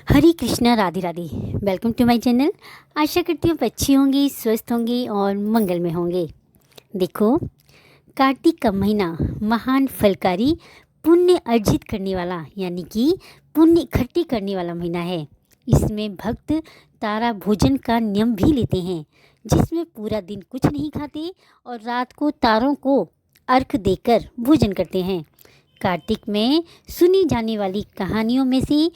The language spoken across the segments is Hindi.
Hare Krishna, Radhe Radhe. Welcome to my channel. आशा करती हूँ अच्छी होंगी, स्वस्थ होंगी और मंगल में होंगे। देखो, कार्तिक का महीना महान फलकारी, पुण्य अर्जित करने वाला यानी कि पुण्य इकट्ठी करने वाला महीना है। इसमें भक्त तारा भोजन का नियम भी लेते हैं, जिसमें पूरा दिन कुछ नहीं खाते और रात को तारों को अर्घ देकर भोजन करते हैं। कार्तिक में सुनी जाने वाली कहानियों में से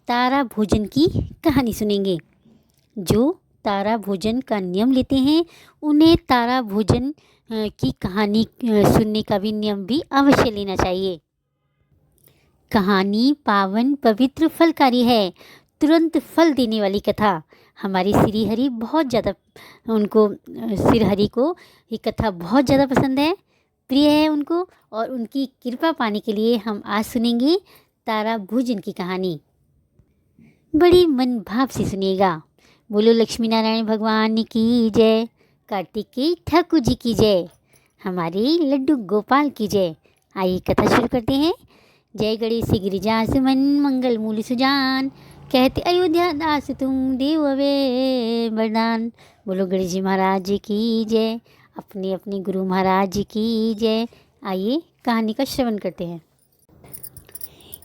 तारा भोजन की कहानी सुनेंगे। जो तारा भोजन का नियम लेते हैं उन्हें तारा भोजन की कहानी सुनने का भी नियम भी अवश्य लेना चाहिए। कहानी पावन पवित्र फलकारी है, तुरंत फल देने वाली कथा। हमारे श्री हरि बहुत ज़्यादा उनको श्री हरि को ये कथा बहुत ज़्यादा पसंद है, प्रिय है उनको, और उनकी कृपा पाने के लिए हम आज सुनेंगे तारा भोजन की कहानी। बड़ी मन भाव से सुनिएगा। बोलो लक्ष्मी नारायण भगवान की जय, कार्तिक के ठाकुर जी की जय, हमारे लड्डू गोपाल की जय। आइए कथा शुरू करते हैं। जय गणेश गिरिजा सुमन मंगल मूल सुजान, कहते अयोध्या दास तुम देव वे वरदान। बोलो गणेश जी महाराज जी की जय, अपने अपने गुरु महाराज जी की जय। आइए कहानी का श्रवण करते हैं।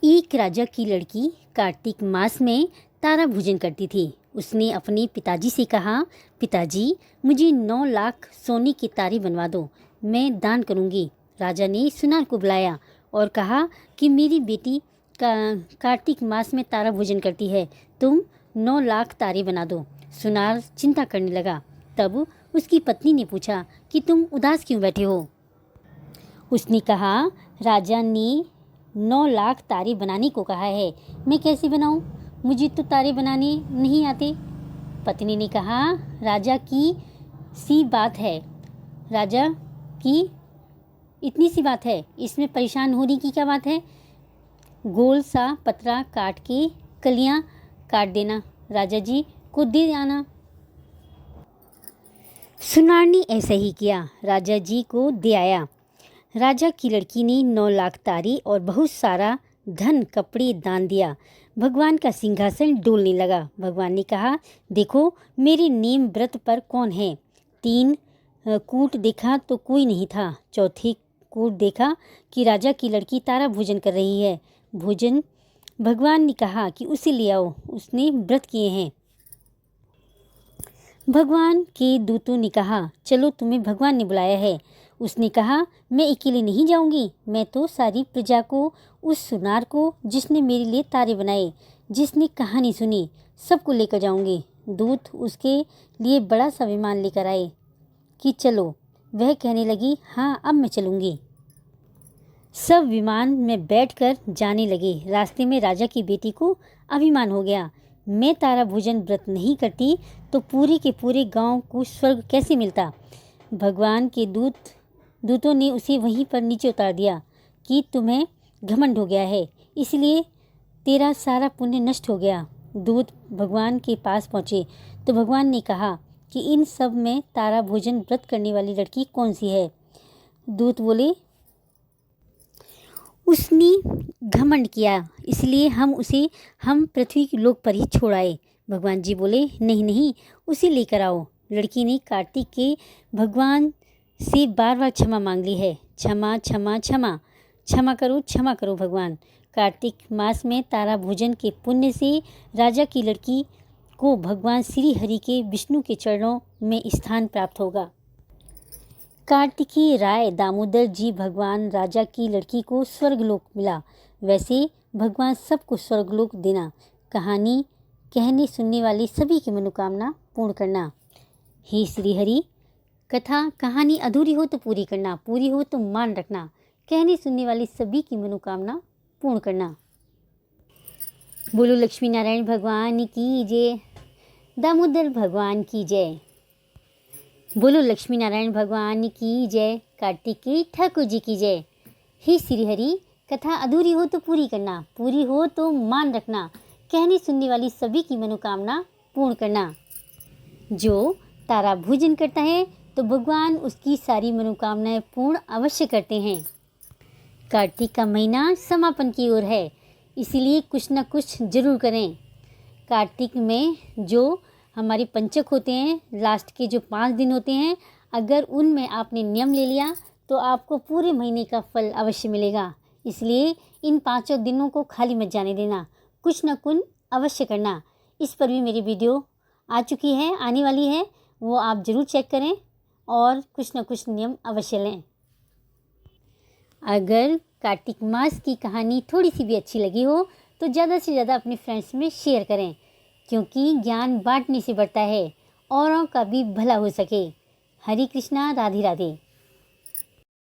एक राजा की लड़की कार्तिक मास में तारा भोजन करती थी। उसने अपने पिताजी से कहा, पिताजी मुझे 9 लाख सोने के तारे बनवा दो, मैं दान करूंगी। राजा ने सुनार को बुलाया और कहा कि मेरी बेटी कार्तिक मास में तारा भोजन करती है, तुम 9 लाख तारे बना दो। सुनार चिंता करने लगा। तब उसकी पत्नी ने पूछा कि तुम उदास क्यों बैठे हो। उसने कहा, राजा ने 9 लाख तारे बनाने को कहा है, मैं कैसे बनाऊं, मुझे तो तारे बनाने नहीं आते। पत्नी ने कहा, राजा की सी बात है, राजा की इतनी सी बात है, इसमें परेशान होने की क्या बात है। गोल सा पतरा काट के कलियां काट देना, राजा जी को दे आना। सुनार ने ऐसा ही किया, राजा जी को दे आया। राजा की लड़की ने 9 लाख तारे और बहुत सारा धन कपड़े दान दिया। भगवान का सिंहासन डोलने लगा। भगवान ने कहा, देखो मेरे नेम व्रत पर कौन है। 3 कूट देखा तो कोई नहीं था। चौथे कूट देखा कि राजा की लड़की तारा भोजन कर रही है। भोजन भगवान ने कहा कि उसे ले आओ, उसने व्रत किए हैं। भगवान के दूतों ने कहा, चलो तुम्हें भगवान ने बुलाया है। उसने कहा, मैं अकेले नहीं जाऊंगी, मैं तो सारी प्रजा को, उस सुनार को जिसने मेरे लिए तारे बनाए, जिसने कहानी सुनी, सबको लेकर जाऊंगी। दूत उसके लिए बड़ा सा विमान लेकर आए कि चलो। वह कहने लगी, हाँ अब मैं चलूंगी। सब विमान में बैठकर जाने लगे। रास्ते में राजा की बेटी को अभिमान हो गया, मैं तारा भोजन व्रत नहीं करती तो पूरे के पूरे गांव को स्वर्ग कैसे मिलता। भगवान के दूतों ने उसे वहीं पर नीचे उतार दिया कि तुम्हें घमंड हो गया है, इसलिए तेरा सारा पुण्य नष्ट हो गया। दूत भगवान के पास पहुँचे तो भगवान ने कहा कि इन सब में तारा भोजन व्रत करने वाली लड़की कौन सी है। दूत बोले, उसने घमंड किया, इसलिए हम पृथ्वी के लोक पर ही छोड़ आए। भगवान जी बोले, नहीं नहीं, उसे लेकर आओ। लड़की ने कार्तिक के भगवान से बार बार क्षमा मांग ली है। क्षमा क्षमा क्षमा, क्षमा करो भगवान। कार्तिक मास में तारा भोजन के पुण्य से राजा की लड़की को भगवान श्री हरि के विष्णु के चरणों में स्थान प्राप्त होगा। कार्तिकेय राय दामोदर जी भगवान राजा की लड़की को स्वर्गलोक मिला, वैसे भगवान सबको स्वर्गलोक देना। कहानी कहने सुनने वाली सभी की मनोकामना पूर्ण करना। हे श्री हरि, कथा कहानी अधूरी हो तो पूरी करना, पूरी हो तो मान रखना, कहने सुनने वाली सभी की मनोकामना पूर्ण करना। बोलो लक्ष्मी नारायण भगवान की जय, दामोदर भगवान की जय। बोलो लक्ष्मी नारायण भगवान की जय, कार्तिक के ठाकुर जी की जय। हे श्री हरि, कथा अधूरी हो तो पूरी करना, पूरी हो तो मान रखना, कहने सुनने वाली सभी की मनोकामना पूर्ण करना। जो तारा भोजन करता है तो भगवान उसकी सारी मनोकामनाएं पूर्ण अवश्य करते हैं। कार्तिक का महीना समापन की ओर है, इसीलिए कुछ न कुछ जरूर करें। कार्तिक में जो हमारे पंचक होते हैं, लास्ट के जो 5 दिन होते हैं, अगर उनमें आपने नियम ले लिया तो आपको पूरे महीने का फल अवश्य मिलेगा। इसलिए इन 5 दिनों को खाली मत जाने देना, कुछ न कुछ अवश्य करना। इस पर भी मेरी वीडियो आ चुकी है, आने वाली है, वो आप ज़रूर चेक करें और कुछ न कुछ नियम अवश्य लें। अगर कार्तिक मास की कहानी थोड़ी सी भी अच्छी लगी हो तो ज़्यादा से ज़्यादा अपने फ्रेंड्स में शेयर करें, क्योंकि ज्ञान बांटने से बढ़ता है, औरों का भी भला हो सके। हरे कृष्णा, राधे राधे।